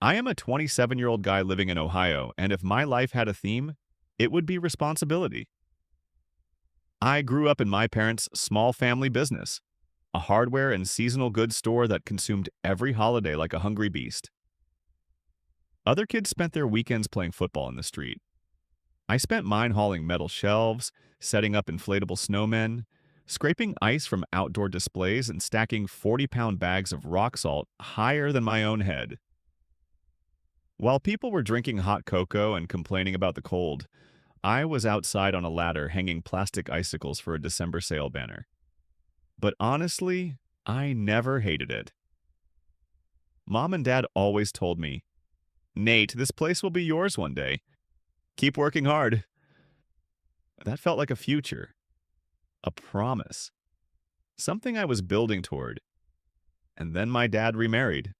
I am a 27-year-old guy living in Ohio, and if my life had a theme, it would be responsibility. I grew up in my parents' small family business, a hardware and seasonal goods store that consumed every holiday like a hungry beast. Other kids spent their weekends playing football in the street. I spent mine hauling metal shelves, setting up inflatable snowmen, scraping ice from outdoor displays, and stacking 40-pound bags of rock salt higher than my own head. While people were drinking hot cocoa and complaining about the cold, I was outside on a ladder hanging plastic icicles for a December sale banner. But honestly, I never hated it. Mom and Dad always told me, "Nate, this place will be yours one day. Keep working hard." That felt like a future, a promise, something I was building toward. And then my dad remarried.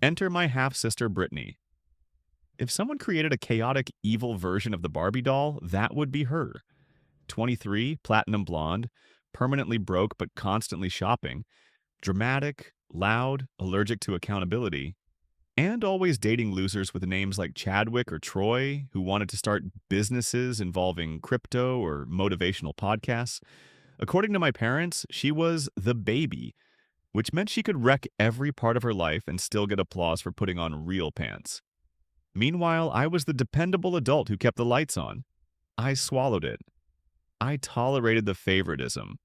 Enter my half-sister Brittany. If someone created a chaotic, evil version of the Barbie doll, that would be her. 23, platinum blonde, permanently broke but constantly shopping, dramatic, loud, allergic to accountability, and always dating losers with names like Chadwick or Troy who wanted to start businesses involving crypto or motivational podcasts. According to my parents, she was the baby, which meant she could wreck every part of her life and still get applause for putting on real pants. Meanwhile, I was the dependable adult who kept the lights on. I swallowed it. I tolerated the favoritism.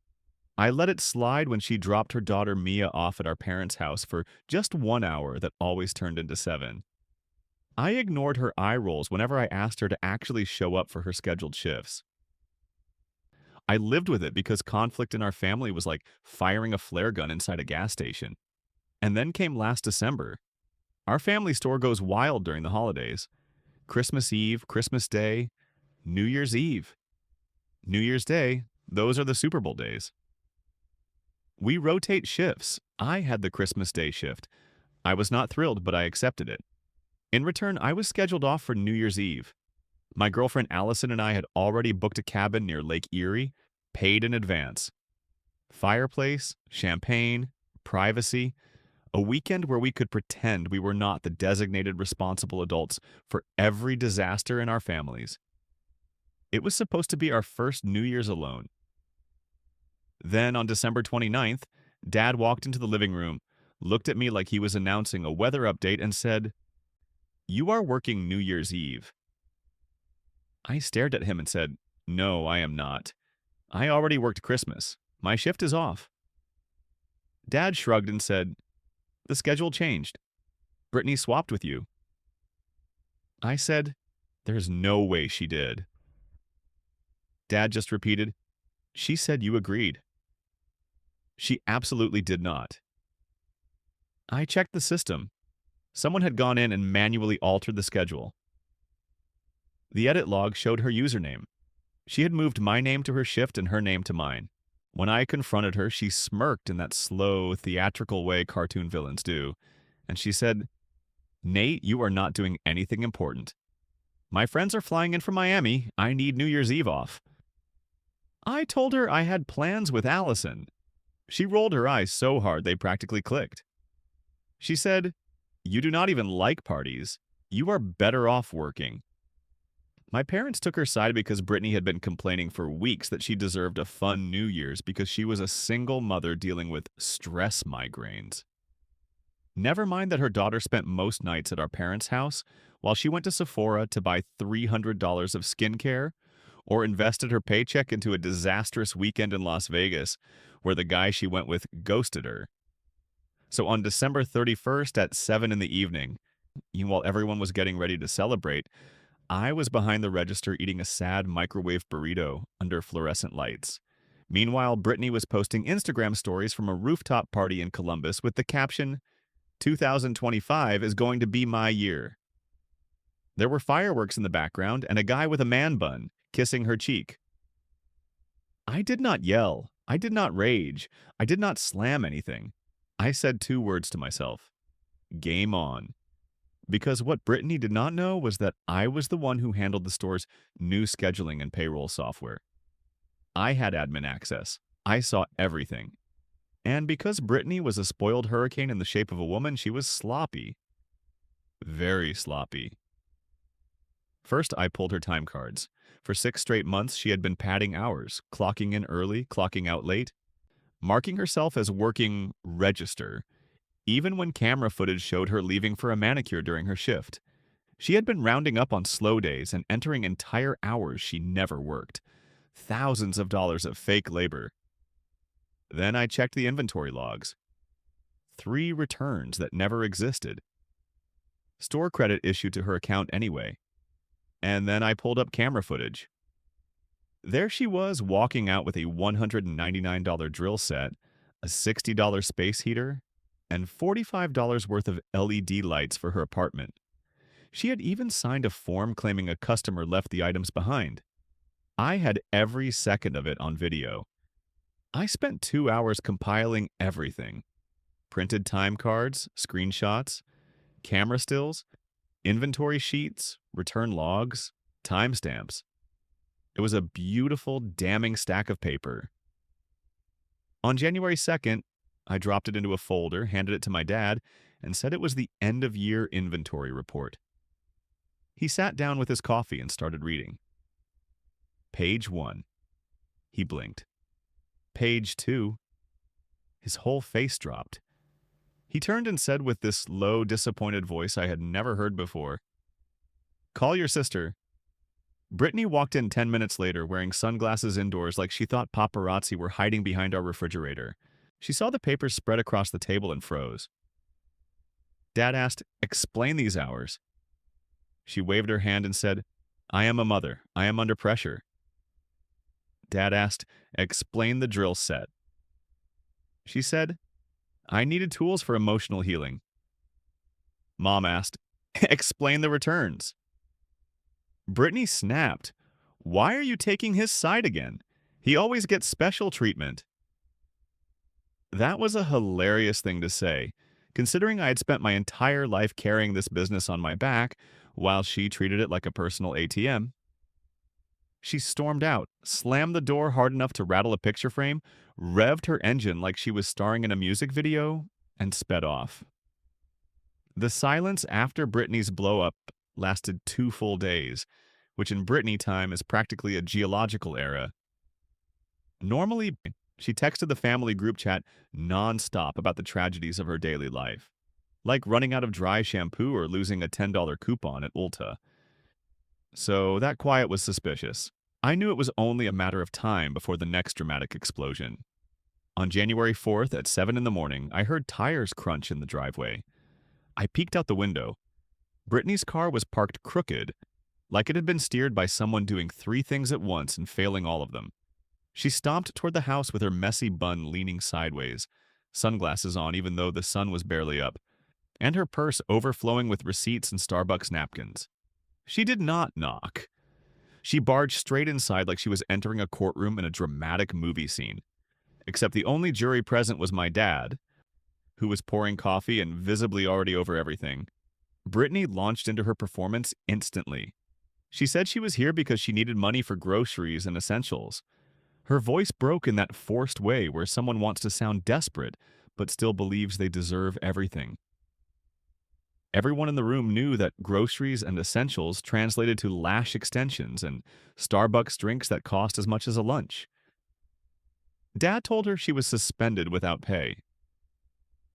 I let it slide when she dropped her daughter Mia off at our parents' house for just 1 hour that always turned into 7. I ignored her eye rolls whenever I asked her to actually show up for her scheduled shifts. I lived with it because conflict in our family was like firing a flare gun inside a gas station. And then came last December. Our family store goes wild during the holidays. Christmas Eve, Christmas Day, New Year's Eve. New Year's Day, those are the Super Bowl days. We rotate shifts. I had the Christmas Day shift. I was not thrilled, but I accepted it. In return, I was scheduled off for New Year's Eve. My girlfriend Allison and I had already booked a cabin near Lake Erie, paid in advance. Fireplace, champagne, privacy, a weekend where we could pretend we were not the designated responsible adults for every disaster in our families. It was supposed to be our first New Year's alone. Then, on December 29th, Dad walked into the living room, looked at me like he was announcing a weather update, and said, "You are working New Year's Eve." I stared at him and said, "No, I am not. I already worked Christmas. My shift is off." Dad shrugged and said, "The schedule changed. Brittany swapped with you." I said, "There's no way she did." Dad just repeated, "She said you agreed." She absolutely did not. I checked the system. Someone had gone in and manually altered the schedule. The edit log showed her username. She had moved my name to her shift and her name to mine. When I confronted her, she smirked in that slow, theatrical way cartoon villains do, and she said, "Nate, you are not doing anything important. My friends are flying in from Miami. I need New Year's Eve off." I told her I had plans with Allison. She rolled her eyes so hard they practically clicked. She said, "You do not even like parties. You are better off working." My parents took her side because Brittany had been complaining for weeks that she deserved a fun New Year's because she was a single mother dealing with stress migraines. Never mind that her daughter spent most nights at our parents' house while she went to Sephora to buy $300 of skincare or invested her paycheck into a disastrous weekend in Las Vegas where the guy she went with ghosted her. So on December 31st at 7 in the evening, while everyone was getting ready to celebrate, I was behind the register eating a sad microwave burrito under fluorescent lights. Meanwhile, Brittany was posting Instagram stories from a rooftop party in Columbus with the caption, "2025 is going to be my year." There were fireworks in the background and a guy with a man bun kissing her cheek. I did not yell. I did not rage. I did not slam anything. I said 2 words to myself. Game on. Because what Brittany did not know was that I was the one who handled the store's new scheduling and payroll software. I had admin access. I saw everything. And because Brittany was a spoiled hurricane in the shape of a woman, she was sloppy. Very sloppy. First, I pulled her time cards. For 6 straight months, she had been padding hours, clocking in early, clocking out late, marking herself as working register, even when camera footage showed her leaving for a manicure during her shift. She had been rounding up on slow days and entering entire hours she never worked. Thousands of dollars of fake labor. Then I checked the inventory logs. 3 returns that never existed. Store credit issued to her account anyway. And then I pulled up camera footage. There she was walking out with a $199 drill set, a $60 space heater, and $45 worth of LED lights for her apartment. She had even signed a form claiming a customer left the items behind. I had every second of it on video. I spent 2 hours compiling everything. Printed time cards, screenshots, camera stills, inventory sheets, return logs, timestamps. It was a beautiful, damning stack of paper. On January 2nd, I dropped it into a folder, handed it to my dad, and said it was the end-of-year inventory report. He sat down with his coffee and started reading. Page 1. He blinked. Page 2. His whole face dropped. He turned and said with this low, disappointed voice I had never heard before, "Call your sister." Brittany walked in 10 minutes later wearing sunglasses indoors like she thought paparazzi were hiding behind our refrigerator. She saw the papers spread across the table and froze. Dad asked, "Explain these hours." She waved her hand and said, "I am a mother. I am under pressure." Dad asked, "Explain the drill set." She said, "I needed tools for emotional healing." Mom asked, "Explain the returns." Brittany snapped. "Why are you taking his side again? He always gets special treatment." That was a hilarious thing to say, considering I had spent my entire life carrying this business on my back while she treated it like a personal ATM. She stormed out, slammed the door hard enough to rattle a picture frame, revved her engine like she was starring in a music video, and sped off. The silence after Brittany's blow-up lasted 2 full days, which in Brittany time is practically a geological era. Normally, she texted the family group chat non-stop about the tragedies of her daily life, like running out of dry shampoo or losing a $10 coupon at Ulta. So that quiet was suspicious. I knew it was only a matter of time before the next dramatic explosion. On January 4th at 7 in the morning, I heard tires crunch in the driveway. I peeked out the window. Brittany's car was parked crooked, like it had been steered by someone doing 3 things at once and failing all of them. She stomped toward the house with her messy bun leaning sideways, sunglasses on even though the sun was barely up, and her purse overflowing with receipts and Starbucks napkins. She did not knock. She barged straight inside like she was entering a courtroom in a dramatic movie scene. Except the only jury present was my dad, who was pouring coffee and visibly already over everything. Brittany launched into her performance instantly. She said she was here because she needed money for groceries and essentials. Her voice broke in that forced way where someone wants to sound desperate, but still believes they deserve everything. Everyone in the room knew that groceries and essentials translated to lash extensions and Starbucks drinks that cost as much as a lunch. Dad told her she was suspended without pay.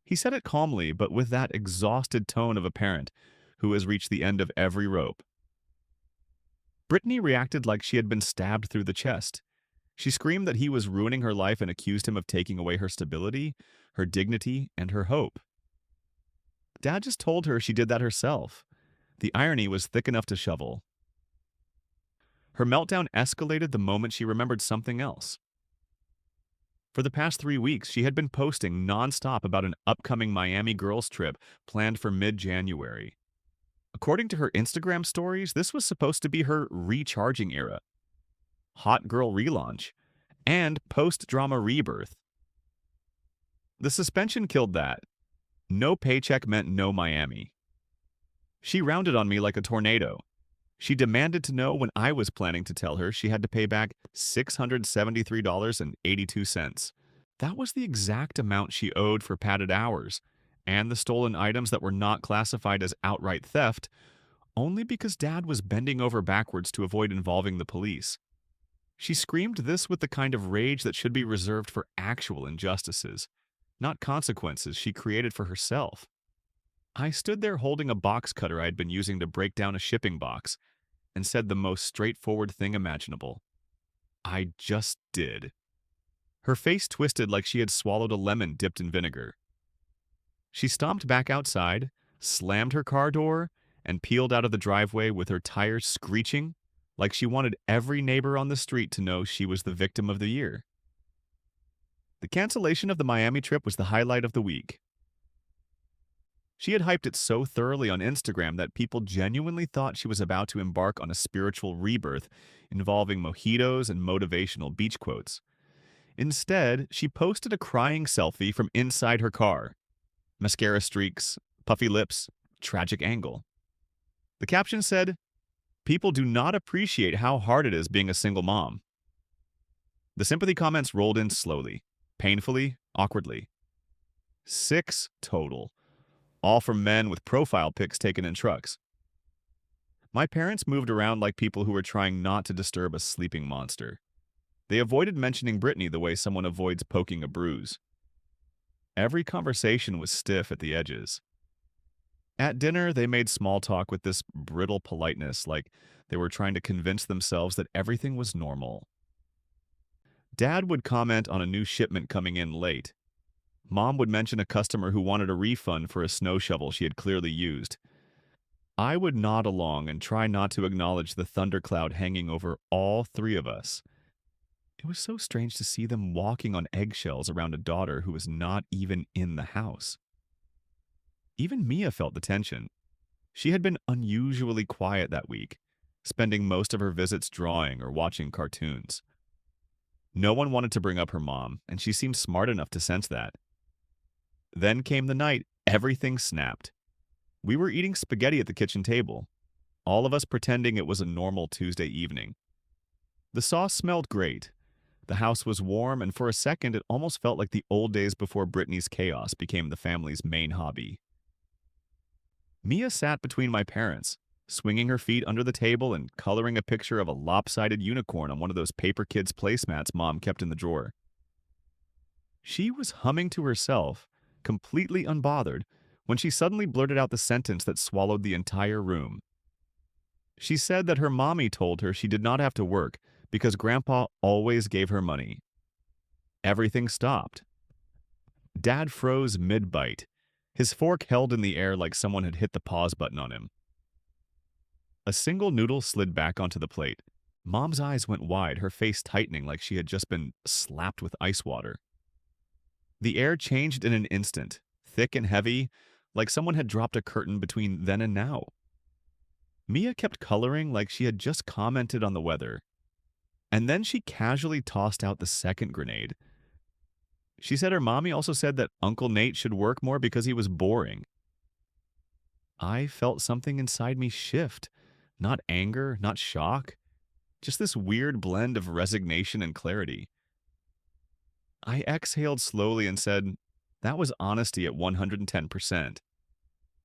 He said it calmly, but with that exhausted tone of a parent who has reached the end of every rope. Brittany reacted like she had been stabbed through the chest. She screamed that he was ruining her life and accused him of taking away her stability, her dignity, and her hope. Dad just told her she did that herself. The irony was thick enough to shovel. Her meltdown escalated the moment she remembered something else. For the past 3 weeks, she had been posting nonstop about an upcoming Miami girls trip planned for mid-January. According to her Instagram stories, this was supposed to be her recharging era, hot girl relaunch, and post-drama rebirth. The suspension killed that. No paycheck meant no Miami. She rounded on me like a tornado. She demanded to know when I was planning to tell her she had to pay back $673.82. That was the exact amount she owed for padded hours, and the stolen items that were not classified as outright theft, only because Dad was bending over backwards to avoid involving the police. She screamed this with the kind of rage that should be reserved for actual injustices, not consequences she created for herself. I stood there holding a box cutter I had been using to break down a shipping box and said the most straightforward thing imaginable. I just did. Her face twisted like she had swallowed a lemon dipped in vinegar. She stomped back outside, slammed her car door, and peeled out of the driveway with her tires screeching like she wanted every neighbor on the street to know she was the victim of the year. The cancellation of the Miami trip was the highlight of the week. She had hyped it so thoroughly on Instagram that people genuinely thought she was about to embark on a spiritual rebirth involving mojitos and motivational beach quotes. Instead, she posted a crying selfie from inside her car. Mascara streaks, puffy lips, tragic angle. The caption said, "People do not appreciate how hard it is being a single mom." The sympathy comments rolled in slowly, painfully, awkwardly. 6 total, all from men with profile pics taken in trucks. My parents moved around like people who were trying not to disturb a sleeping monster. They avoided mentioning Brittany the way someone avoids poking a bruise. Every conversation was stiff at the edges. At dinner, they made small talk with this brittle politeness, like they were trying to convince themselves that everything was normal. Dad would comment on a new shipment coming in late. Mom would mention a customer who wanted a refund for a snow shovel she had clearly used. I would nod along and try not to acknowledge the thundercloud hanging over all 3 of us. It was so strange to see them walking on eggshells around a daughter who was not even in the house. Even Mia felt the tension. She had been unusually quiet that week, spending most of her visits drawing or watching cartoons. No one wanted to bring up her mom, and she seemed smart enough to sense that. Then came the night everything snapped. We were eating spaghetti at the kitchen table, all of us pretending it was a normal Tuesday evening. The sauce smelled great. The house was warm, and for a second it almost felt like the old days before Brittany's chaos became the family's main hobby. Mia sat between my parents, swinging her feet under the table and coloring a picture of a lopsided unicorn on one of those paper kids placemats Mom kept in the drawer. She was humming to herself, completely unbothered, when she suddenly blurted out the sentence that swallowed the entire room. She said that her mommy told her she did not have to work because Grandpa always gave her money. Everything stopped. Dad froze mid-bite, his fork held in the air like someone had hit the pause button on him. A single noodle slid back onto the plate. Mom's eyes went wide, her face tightening like she had just been slapped with ice water. The air changed in an instant, thick and heavy, like someone had dropped a curtain between then and now. Mia kept coloring like she had just commented on the weather. And then she casually tossed out the second grenade. She said her mommy also said that Uncle Nate should work more because he was boring. I felt something inside me shift. Not anger, not shock. Just this weird blend of resignation and clarity. I exhaled slowly and said, that was honesty at 110%.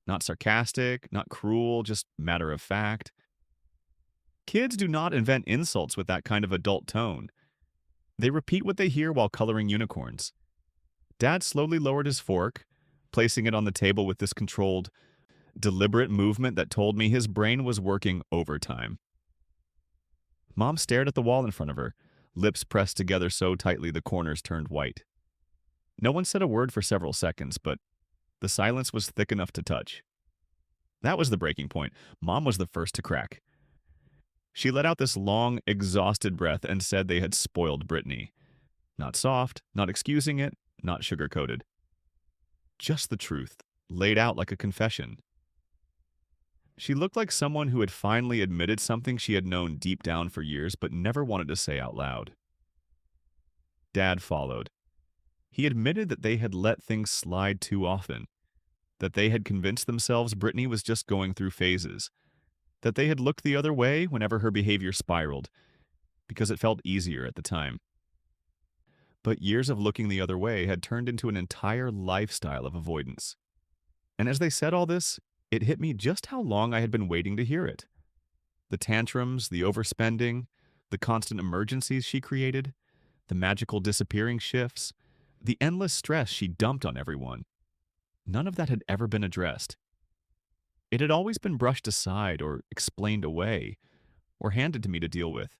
Not sarcastic, not cruel, just matter of fact. Kids do not invent insults with that kind of adult tone. They repeat what they hear while coloring unicorns. Dad slowly lowered his fork, placing it on the table with this controlled, deliberate movement that told me his brain was working overtime. Mom stared at the wall in front of her, lips pressed together so tightly the corners turned white. No one said a word for several seconds, but the silence was thick enough to touch. That was the breaking point. Mom was the first to crack. She let out this long, exhausted breath and said they had spoiled Brittany. Not soft, not excusing it, not sugar-coated. Just the truth, laid out like a confession. She looked like someone who had finally admitted something she had known deep down for years but never wanted to say out loud. Dad followed. He admitted that they had let things slide too often, that they had convinced themselves Brittany was just going through phases, that they had looked the other way whenever her behavior spiraled, because it felt easier at the time. But years of looking the other way had turned into an entire lifestyle of avoidance. And as they said all this, it hit me just how long I had been waiting to hear it. The tantrums, the overspending, the constant emergencies she created, the magical disappearing shifts, the endless stress she dumped on everyone. None of that had ever been addressed. It had always been brushed aside or explained away or handed to me to deal with.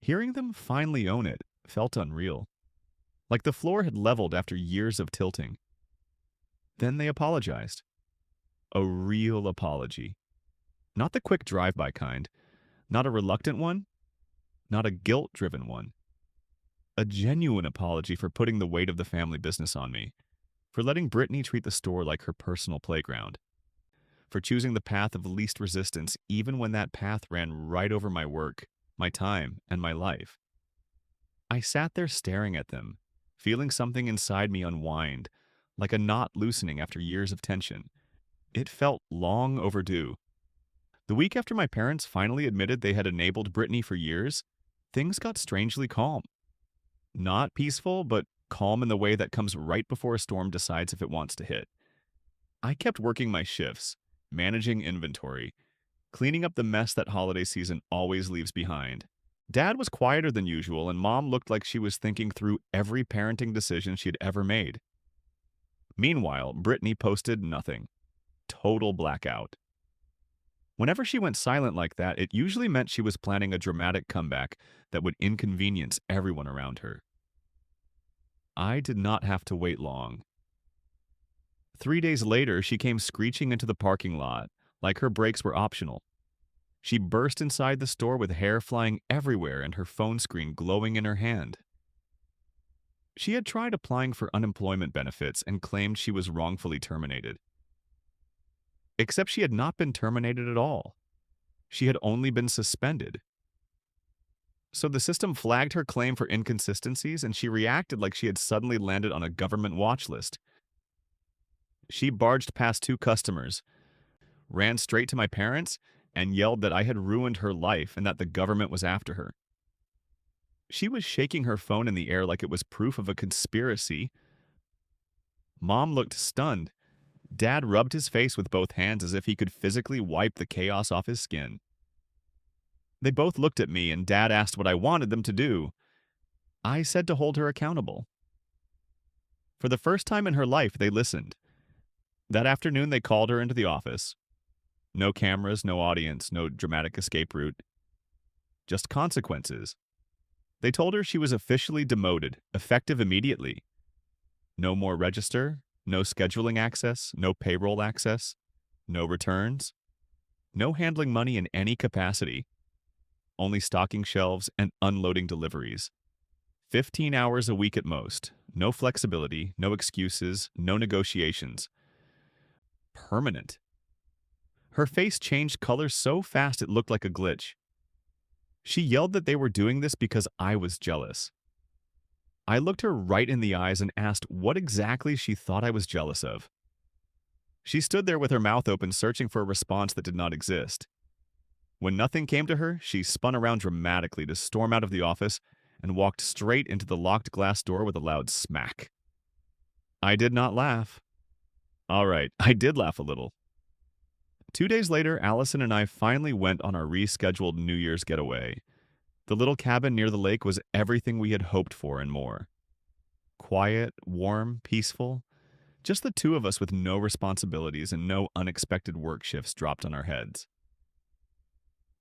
Hearing them finally own it felt unreal, like the floor had leveled after years of tilting. Then they apologized. A real apology. Not the quick drive-by kind, not a reluctant one, not a guilt-driven one. A genuine apology for putting the weight of the family business on me, for letting Brittany treat the store like her personal playground, for choosing the path of least resistance even when that path ran right over my work, my time, and my life. I sat there staring at them, feeling something inside me unwind, like a knot loosening after years of tension. It felt long overdue. The week after my parents finally admitted they had enabled Brittany for years, things got strangely calm. Not peaceful, but calm in the way that comes right before a storm decides if it wants to hit. I kept working my shifts, managing inventory, cleaning up the mess that holiday season always leaves behind. Dad was quieter than usual, and Mom looked like she was thinking through every parenting decision she'd ever made. Meanwhile, Brittany posted nothing. Total blackout. Whenever she went silent like that, it usually meant she was planning a dramatic comeback that would inconvenience everyone around her. I did not have to wait long. 3 days later, she came screeching into the parking lot, like her brakes were optional. She burst inside the store with hair flying everywhere and her phone screen glowing in her hand. She had tried applying for unemployment benefits and claimed she was wrongfully terminated. Except she had not been terminated at all. She had only been suspended. So the system flagged her claim for inconsistencies, and she reacted like she had suddenly landed on a government watch list. She barged past 2 customers, ran straight to my parents, and yelled that I had ruined her life and that the government was after her. She was shaking her phone in the air like it was proof of a conspiracy. Mom looked stunned. Dad rubbed his face with both hands as if he could physically wipe the chaos off his skin. They both looked at me, and Dad asked what I wanted them to do. I said to hold her accountable. For the first time in her life, they listened. That afternoon, they called her into the office. No cameras, no audience, no dramatic escape route. Just consequences. They told her she was officially demoted, effective immediately. No more register, no scheduling access, no payroll access, no returns, no handling money in any capacity, only stocking shelves and unloading deliveries. 15 hours a week at most, no flexibility, no excuses, no negotiations. Permanent. Her face changed color so fast it looked like a glitch. She yelled that they were doing this because I was jealous. I looked her right in the eyes and asked what exactly she thought I was jealous of. She stood there with her mouth open, searching for a response that did not exist. When nothing came to her, she spun around dramatically to storm out of the office and walked straight into the locked glass door with a loud smack. I did not laugh. All right, I did laugh a little. 2 days later, Allison and I finally went on our rescheduled New Year's getaway. The little cabin near the lake was everything we had hoped for and more. Quiet, warm, peaceful. Just the two of us with no responsibilities and no unexpected work shifts dropped on our heads.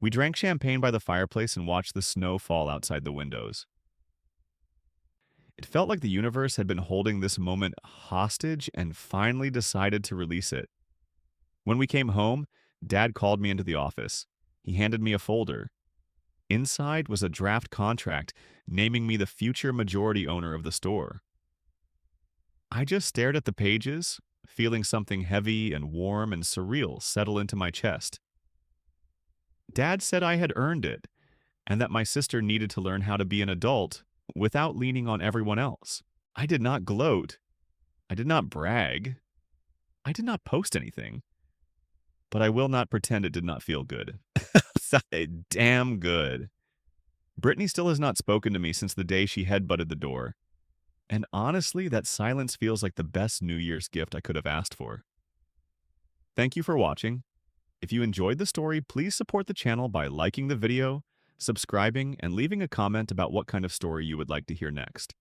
We drank champagne by the fireplace and watched the snow fall outside the windows. It felt like the universe had been holding this moment hostage and finally decided to release it. When we came home, Dad called me into the office. He handed me a folder. Inside was a draft contract naming me the future majority owner of the store. I just stared at the pages, feeling something heavy and warm and surreal settle into my chest. Dad said I had earned it, and that my sister needed to learn how to be an adult without leaning on everyone else. I did not gloat. I did not brag. I did not post anything. But I will not pretend it did not feel good. Sounded damn good. Brittany still has not spoken to me since the day she headbutted the door. And honestly, that silence feels like the best New Year's gift I could have asked for. Thank you for watching. If you enjoyed the story, please support the channel by liking the video, subscribing, and leaving a comment about what kind of story you would like to hear next.